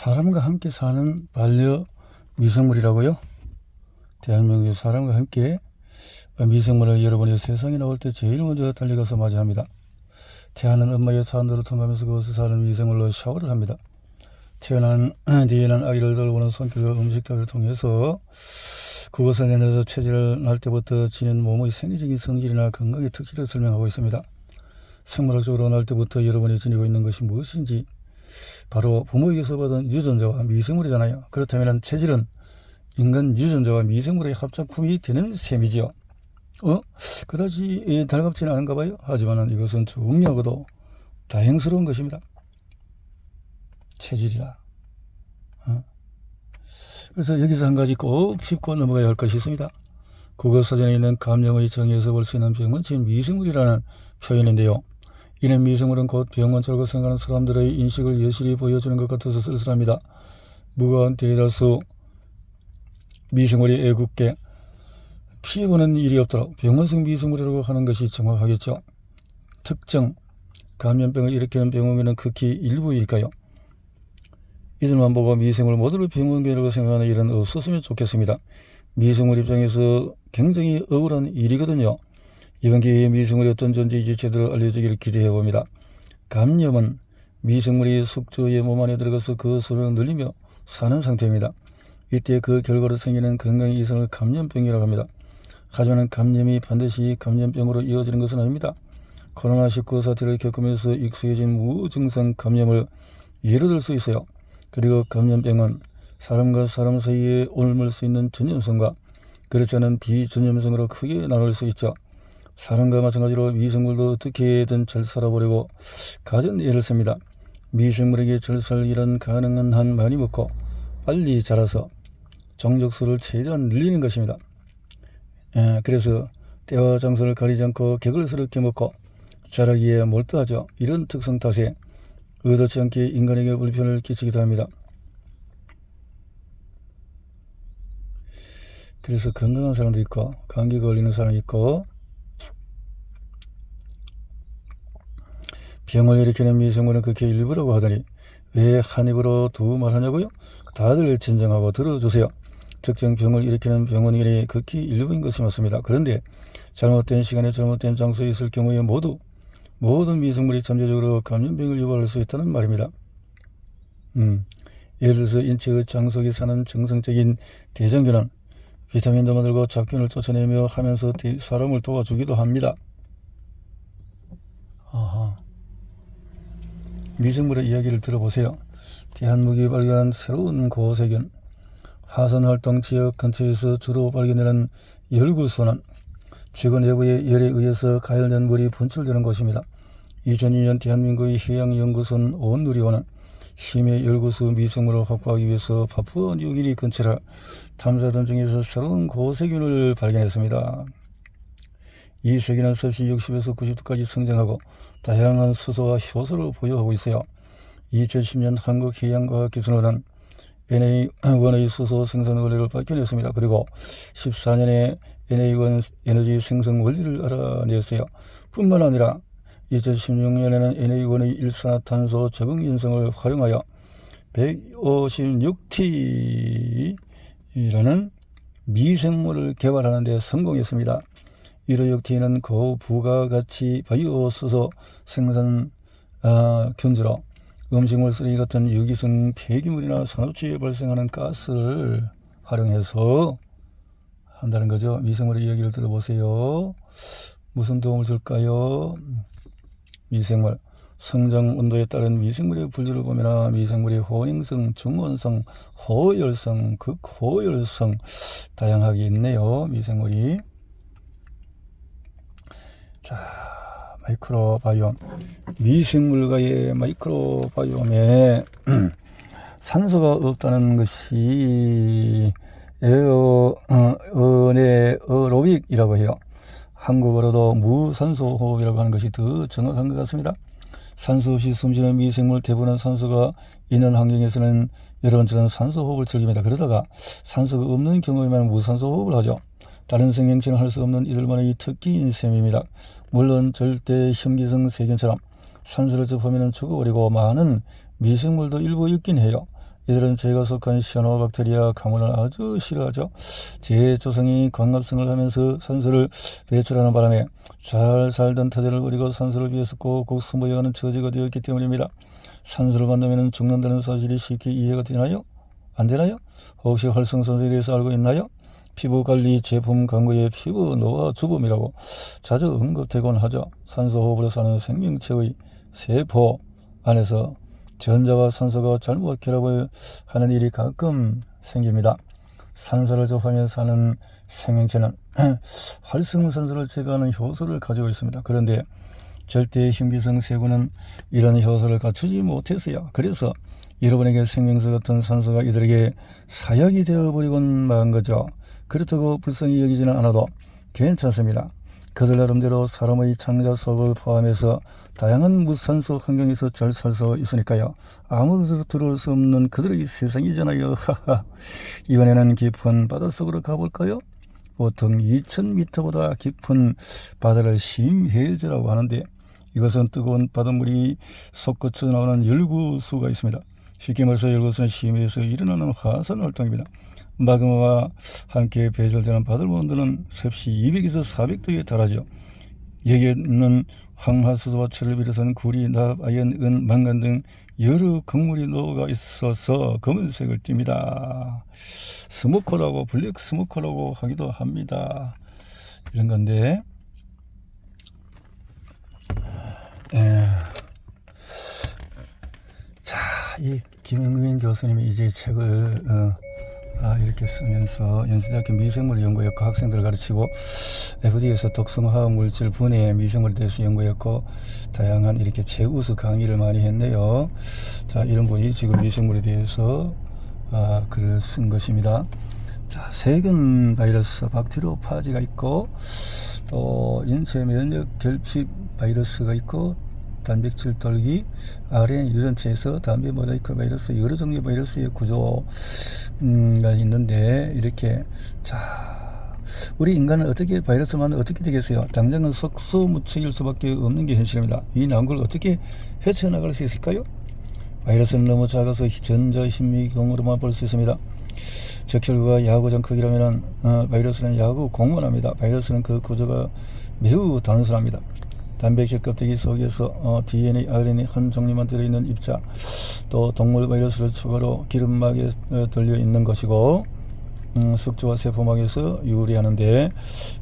사람과 함께 사는 반려 미생물이라고요? 대한민국의 사람과 함께 미생물을 여러분이 세상에 나올 때 제일 먼저 달려가서 맞이합니다. 태어난 엄마의 산도를 통하면서 그것을 사는 미생물로 샤워를 합니다. 태어난 뒤에는 아이를 돌보는 손길과 음식 따위를 통해서 그것을 내내서 체질을 날 때부터 지닌 몸의 생리적인 성질이나 건강의 특질을 설명하고 있습니다. 생물학적으로 날 때부터 여러분이 지니고 있는 것이 무엇인지 바로 부모에게서 받은 유전자와 미생물이잖아요. 그렇다면 체질은 인간 유전자와 미생물의 합작품이 되는 셈이지요. 그다지 달갑지는 않은가 봐요. 하지만 이것은 중요하고도 다행스러운 것입니다. 체질이라. 그래서 여기서 한 가지 꼭 짚고 넘어가야 할 것이 있습니다. 국어사전에 있는 감염의 정의에서 볼 수 있는 병은 지금 미생물이라는 표현인데요. 이는 미생물은 곧 병원처럼 생각하는 사람들의 인식을 여실히 보여주는 것 같아서 쓸쓸합니다. 무거운 대다수 미생물이 애꿎게 피해보는 일이 없도록 병원성 미생물이라고 하는 것이 정확하겠죠. 특정 감염병을 일으키는 병원균은 극히 일부일까요? 이들만 보고 미생물 모두를 병원균이라고 생각하는 일은 없었으면 좋겠습니다. 미생물 입장에서 굉장히 억울한 일이거든요. 이번 기회에 미생물이 어떤 존재인지 제대로 알려지기를 기대해봅니다. 감염은 미생물이 숙주의 몸 안에 들어가서 그 수를 늘리며 사는 상태입니다. 이때 그 결과로 생기는 건강 이상을 감염병이라고 합니다. 하지만 감염이 반드시 감염병으로 이어지는 것은 아닙니다. 코로나19 사태를 겪으면서 익숙해진 무증상 감염을 예로 들 수 있어요. 그리고 감염병은 사람과 사람 사이에 옮을 수 있는 전염성과 그렇지 않은 비전염성으로 크게 나눌 수 있죠. 사람과 마찬가지로 미생물도 어떻게든 잘 살아보려고 가진 예를 씁니다. 미생물에게 잘 살기란 가능한 한 많이 먹고 빨리 자라서 종족수를 최대한 늘리는 것입니다. 그래서 때와 장소를 가리지 않고 객을스럽게 먹고 자라기에 몰두하죠. 이런 특성 탓에 의도치 않게 인간에게 불편을 끼치기도 합니다. 그래서 건강한 사람도 있고 감기 걸리는 사람이 있고 병을 일으키는 미생물은 그렇게 일부라고 하더니 왜 한 입으로 두 말 하냐고요? 다들 진정하고 들어주세요. 특정 병을 일으키는 병원균이 극히 일부인 것이 맞습니다. 그런데 잘못된 시간에 잘못된 장소에 있을 경우에 모든 미생물이 잠재적으로 감염병을 유발할 수 있다는 말입니다. 예를 들어서 인체의 장속에 사는 정상적인 대장균은 비타민도 만들고 잡균을 쫓아내며 하면서 사람을 도와주기도 합니다. 미생물의 이야기를 들어보세요. 대한민국이 발견한 새로운 고세균. 화산활동 지역 근처에서 주로 발견되는 열구소는 지구 내부의 열에 의해서 가열된 물이 분출되는 곳입니다. 2002년 대한민국의 해양연구소는 온누리원은 심해 열구소 미생물을 확보하기 위해서 파푸아뉴기니 근처를 탐사하던 중에서 새로운 고세균을 발견했습니다. 이 세균은 섭씨 60에서 90도까지 성장하고 다양한 수소와 효소를 보유하고 있어요. 2010년 한국해양과학기술원은 NA1의 수소 생산 원리를 밝혀냈습니다. 그리고 14년에 NA1 에너지 생성 원리를 알아냈어요. 뿐만 아니라 2016년에는 NA1의 일산화탄소 적응 현상을 활용하여 156T라는 미생물을 개발하는 데 성공했습니다. 156T는 고부가가치 바이오 수소 생산 균주로 음식물 쓰레기 같은 유기성 폐기물이나 산업체에 발생하는 가스를 활용해서 한다는 거죠. 미생물의 이야기를 들어보세요. 무슨 도움을 줄까요? 미생물 성장 온도에 따른 미생물의 분류를 보면 미생물의 혼행성, 중원성, 호열성, 극호열성 다양하게 있네요. 미생물이. 자, 마이크로바이옴. 미생물과의 마이크로바이옴에 산소가 없다는 것이 에어로빅이라고 해요. 한국어로도 무산소호흡이라고 하는 것이 더 정확한 것 같습니다. 산소 없이 숨쉬는 미생물 대부분은 산소가 있는 환경에서는 여러분처럼 산소호흡을 즐깁니다. 그러다가 산소가 없는 경우에만 무산소호흡을 하죠. 다른 생명체는 할 수 없는 이들만의 특기인 셈입니다. 물론 절대 혐기성 세균처럼 산소를 접하면 죽어버리고 많은 미생물도 일부 있긴 해요. 이들은 제가 속한 시아노박테리아 가문을 아주 싫어하죠. 제 조상이 광합성을 하면서 산소를 배출하는 바람에 잘 살던 터대를 버리고 산소를 위해서 꼭꼭 숨어야하는 처지가 되었기 때문입니다. 산소를 만나면 죽는다는 사실이 쉽게 이해가 되나요? 안 되나요? 혹시 활성산소에 대해서 알고 있나요? 피부관리 제품 광고에 피부 노화 주범이라고 자주 언급되곤 하죠. 산소호흡으로 사는 생명체의 세포 안에서 전자와 산소가 잘못 결합을 하는 일이 가끔 생깁니다. 산소를 접하며 사는 생명체는 활성산소를 제거하는 효소를 가지고 있습니다. 그런데 절대 흉기성 세균은 이런 효소를 갖추지 못했어요. 그래서 여러분에게 생명수 같은 산소가 이들에게 사약이 되어버리곤 만 거죠. 그렇다고 불쌍히 여기지는 않아도 괜찮습니다. 그들 나름대로 사람의 창자 속을 포함해서 다양한 무산소 환경에서 잘 살 수 있으니까요. 아무도 들어올 수 없는 그들의 세상이잖아요. 이번에는 깊은 바닷속으로 가볼까요? 보통 2000m보다 깊은 바다를 심해저라고 하는데 이것은 뜨거운 바닷물이 솟구쳐 나오는 열구수가 있습니다. 쉽게 말해서 열구수는 심해에서 일어나는 화산 활동입니다. 마그마와 함께 배설되는 바닷물 온도는 섭씨 200에서 400도에 달하죠. 여기에 있는 황화수소와 철을 비롯한 구리, 납, 아연, 은, 망간 등 여러 광물이 녹아 있어서 검은색을 띱니다. 스모커라고, 블랙 스모커라고 하기도 합니다. 이런 건데 자, 이 김영민 교수님이 이제 책을 이렇게 쓰면서 연세대학교 미생물연구학과 학생들을 가르치고 FDA에서 독성화학물질 분해 미생물에 대해서 연구했고 다양한 이렇게 최우수 강의를 많이 했네요. 자, 이런 분이 지금 미생물에 대해서 글을 쓴 것입니다. 자, 세균 바이러스 박테리오파지가 있고 또 인체 면역 결핍 바이러스가 있고 단백질 돌기, RNA 유전체에서 단백 모자이크 바이러스, 여러 종류의 바이러스의 구조가 있는데 이렇게 자, 우리 인간은 어떻게 바이러스를 만나 어떻게 되겠어요? 당장은 속수무책일 수밖에 없는 게 현실입니다. 이 나온 걸 어떻게 헤쳐나갈 수 있을까요? 바이러스는 너무 작아서 전자 힘미경으로만 볼 수 있습니다. 적혈구가 야구장 크기라면 바이러스는 야구 공원합니다. 바이러스는 그 구조가 매우 단순합니다. 단백질 껍데기 속에서 DNA, RNA 한 종류만 들어있는 입자, 또 동물 바이러스를 추가로 기름막에 들려있는 것이고 숙주와 세포막에서 유래하는데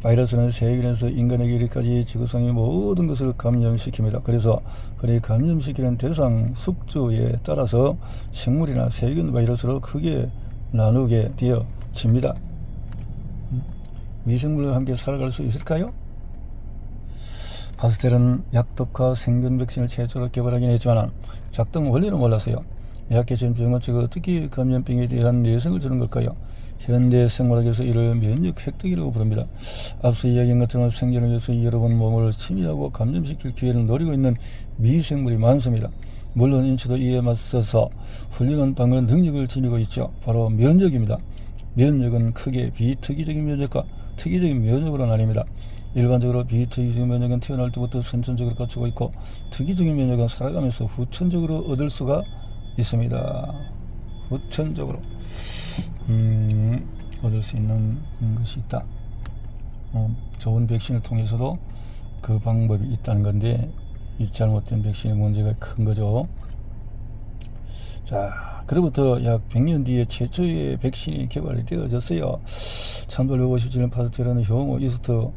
바이러스는 세균에서 인간에게 이르기까지 지구상의 모든 것을 감염시킵니다. 그래서 그리 감염시키는 대상 숙주에 따라서 식물이나 세균 바이러스로 크게 나누게 되어집니다. 미생물과 함께 살아갈 수 있을까요? 파스텔은 약독화 생균 백신을 최초로 개발하긴 했지만 작동 원리는 몰랐어요. 약해진 병원체가 어떻게 감염병에 대한 내성을 주는 걸까요? 현대 생물학에서 이를 면역 획득이라고 부릅니다. 앞서 이야기한 것처럼 생존을 위해서 여러분 몸을 침입하고 감염시킬 기회를 노리고 있는 미생물이 많습니다. 물론 인체도 이에 맞서서 훌륭한 방어 능력을 지니고 있죠. 바로 면역입니다. 면역은 크게 비특이적인 면역과 특이적인 면역으로 나뉩니다. 일반적으로 비특이적인 면역은 태어날 때부터 선천적으로 갖추고 있고 특이적인 면역은 살아가면서 후천적으로 얻을 수가 있습니다. 후천적으로 얻을 수 있는 것이 있다. 좋은 백신을 통해서도 그 방법이 있다는 건데 이 잘못된 백신의 문제가 큰 거죠. 자, 그로부터 약 100년 뒤에 최초의 백신이 개발이 되어졌어요. 1857년 파스텔은 효모, 이스트,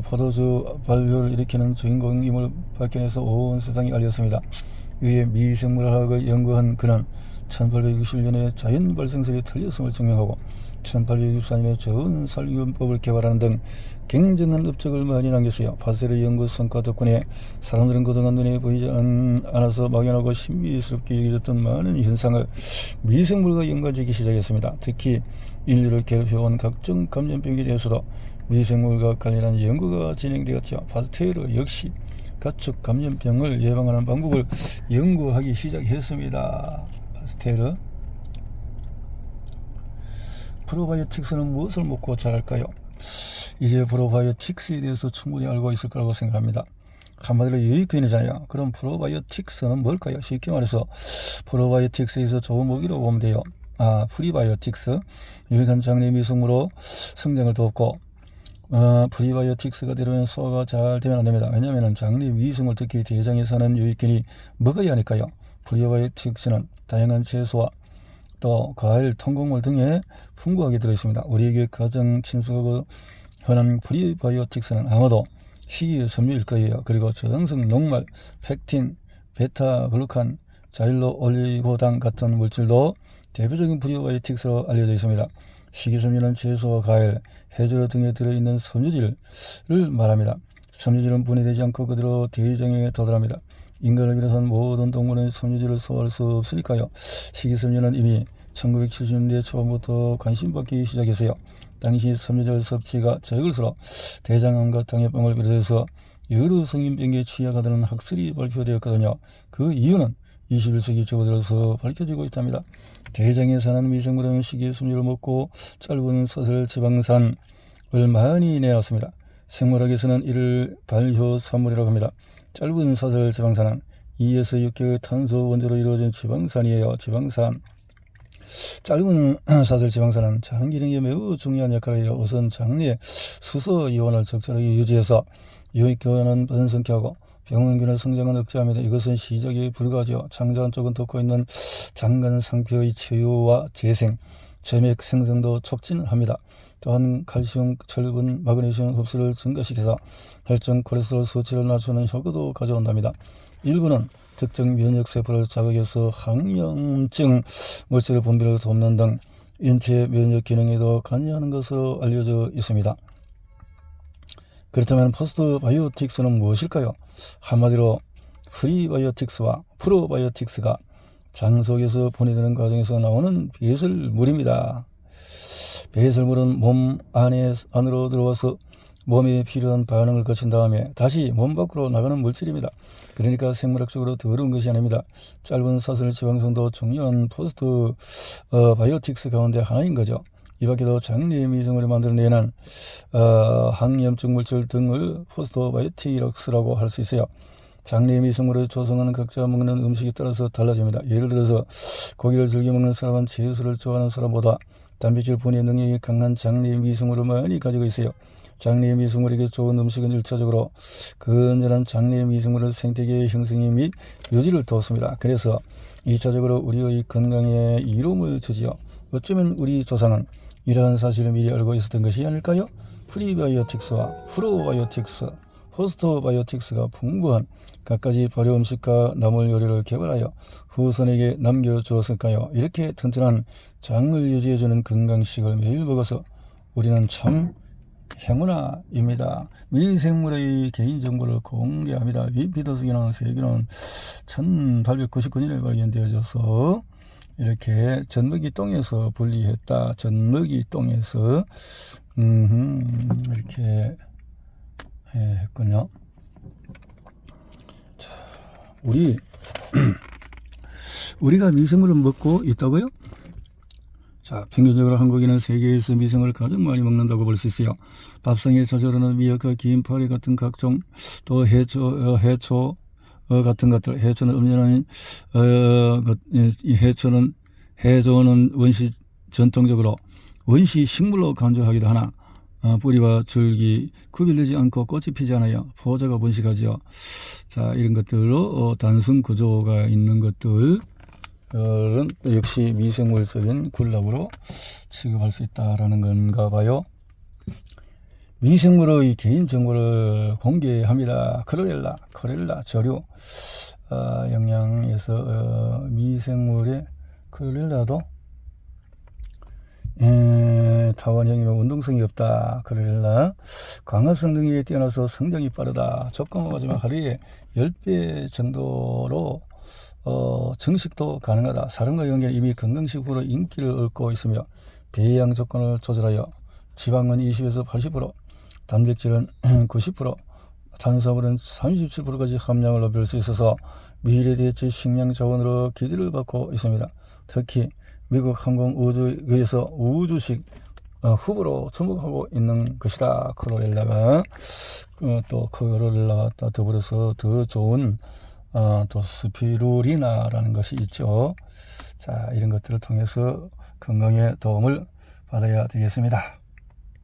포도주 발효를 일으키는 주인공임을 발견해서 온 세상에 알렸습니다. 위에 미생물학을 연구한 그는 1861년에 자연 발생설이 틀렸음을 증명하고 1864년에 좋은 살균법을 개발하는 등 굉장한 업적을 많이 남겼어요. 파스텔의 연구 성과 덕분에 사람들은 그동안 눈에 보이지 않아서 막연하고 신비스럽게 여겨졌던 많은 현상을 미생물과 연관짓기 시작했습니다. 특히 인류를 괴롭혀온 각종 감염병에 대해서도 미생물과 관련한 연구가 진행되었죠. 파스텔 역시 가축 감염병을 예방하는 방법을 연구하기 시작했습니다. 파스텔. 프로바이오틱스는 무엇을 먹고 자랄까요? 이제 프로바이오틱스에 대해서 충분히 알고 있을 거라고 생각합니다. 한마디로 유익균이잖아요. 그럼 프로바이오틱스는 뭘까요? 쉽게 말해서 프로바이오틱스에서 좋은 먹이로 보면 돼요. 프리바이오틱스, 유익한 장내 미생물로 성장을 돕고, 프리바이오틱스가 되려면 소화가 잘 되면 안 됩니다. 왜냐하면 장내 미생물, 특히 대장에 사는 유익균이 먹어야 하니까요. 프리바이오틱스는 다양한 채소와 또 과일, 통곡물 등에 풍부하게 들어있습니다. 우리에게 가장 친숙하고 흔한 프리바이오틱스는 아마도 식이섬유일 거예요. 그리고 저항성 녹말, 펙틴, 베타글루칸, 자일로 올리고당 같은 물질도 대표적인 프리바이오틱스로 알려져 있습니다. 식이섬유는 채소와 과일, 해조류 등에 들어있는 섬유질을 말합니다. 섬유질은 분해되지 않고 그대로 대장에 도달합니다. 인간을 비롯한 모든 동물은 섬유질을 소화할 수 없으니까요. 식이섬유는 이미 1970년대 초반부터 관심받기 시작했어요. 당시 섬유질 섭취가 적을수록 대장암과 당뇨병을 비롯해서 여러 성인병에 취약하다는 학설이 발표되었거든요. 그 이유는 21세기 접어들어서 밝혀지고 있답니다. 대장에 사는 미생물은 식이섬유를 먹고 짧은 사슬 지방산을 많이 내놨습니다. 생물학에서는 이를 발효산물이라고 합니다. 짧은 사슬 지방산은 2에서 6개의 탄소 원자로 이루어진 지방산이에요. 지방산. 짧은 사슬 지방산은 장 기능에 매우 중요한 역할을 해요. 우선 장내 수소 이온을 적절하게 유지해서 유익균은 번성케 병원균의 성장은 억제합니다. 이것은 시작에 불과하죠. 장자 안쪽은 덮고 있는 장간 상표의 체유와 재생, 점액 생성도 촉진합니다. 또한 칼슘, 철분, 마그네슘 흡수를 증가시켜서 혈중 콜레스테롤 수치를 낮추는 효과도 가져온답니다. 일부는 특정 면역세포를 자극해서 항염증 물질의 분비를 돕는 등 인체 면역 기능에도 관여하는 것으로 알려져 있습니다. 그렇다면 포스트바이오틱스는 무엇일까요? 한마디로 프리바이오틱스와 프로바이오틱스가 장 속에서 분해되는 과정에서 나오는 배설물입니다. 배설물은 몸 안으로 들어와서 몸에 필요한 반응을 거친 다음에 다시 몸 밖으로 나가는 물질입니다. 그러니까 생물학적으로 더러운 것이 아닙니다. 짧은 사슬 지방성도 중요한 포스트 바이오틱스 가운데 하나인 거죠. 이 밖에도 장내 미생물을 만들어내는 항염증 물질 등을 포스트 바이오틱스라고 할 수 있어요. 장내 미생물을 조성하는 각자 먹는 음식에 따라서 달라집니다. 예를 들어서 고기를 즐겨 먹는 사람은 채소를 좋아하는 사람보다 단백질 분해 능력이 강한 장내 미생물을 많이 가지고 있어요. 장내 미생물에게 좋은 음식은 1차적으로 건전한 장내 미생물의 생태계 형성이 및 유지를 돕습니다. 그래서 2차적으로 우리의 건강에 이로움을 주지요. 어쩌면 우리 조상은 이러한 사실을 미리 알고 있었던 것이 아닐까요? 프리바이오틱스와 프로바이오틱스, 포스트바이오틱스가 풍부한 갖가지 발효 음식과 나물 요리를 개발하여 후손에게 남겨주었을까요? 이렇게 튼튼한 장을 유지해주는 건강식을 매일 먹어서 우리는 참 행운아입니다. 미생물의 개인정보를 공개합니다. 위피더스기는 세균은 1899년에 발견되어져서 이렇게 젖먹이 똥에서 분리했다. 젖먹이 똥에서 이렇게 했군요. 자, 우리가 미생물을 먹고 있다고요? 자, 평균적으로 한국인은 세계에서 미생물을 가장 많이 먹는다고 볼 수 있어요. 밥상에 자주오르는 미역과 긴 파리 같은 각종, 또 해초 같은 것들, 해초는 음료는 해조는 전통적으로 원시 식물로 간주하기도 하나 뿌리와 줄기 구별되지 않고 꽃이 피지 않아요. 포자가 번식하죠. 자, 이런 것들로 단순 구조가 있는 것들은 역시 미생물적인 군락으로 취급할 수 있다라는 건가 봐요. 미생물의 개인정보를 공개합니다. 크로렐라 저류 영양에서 미생물의 크로렐라도 타원형이면 운동성이 없다. 크로렐라 광합성 능력이 뛰어나서 성장이 빠르다. 조건을 가지면 하루에 10배 정도로 증식도 가능하다. 사람과 연계는 이미 건강식으로 인기를 얻고 있으며 배양 조건을 조절하여 지방은 20에서 80%, 단백질은 90%, 탄수화물은 37%까지 함량을 높일 수 있어서 미래 대체 식량 자원으로 기대를 받고 있습니다. 특히 미국 항공우주에서 우주식 후보로 주목하고 있는 것이다. 클로렐라가 또 클로렐라와 더불어서 더 좋은 또 스피루리나라는 것이 있죠. 자, 이런 것들을 통해서 건강에 도움을 받아야 되겠습니다.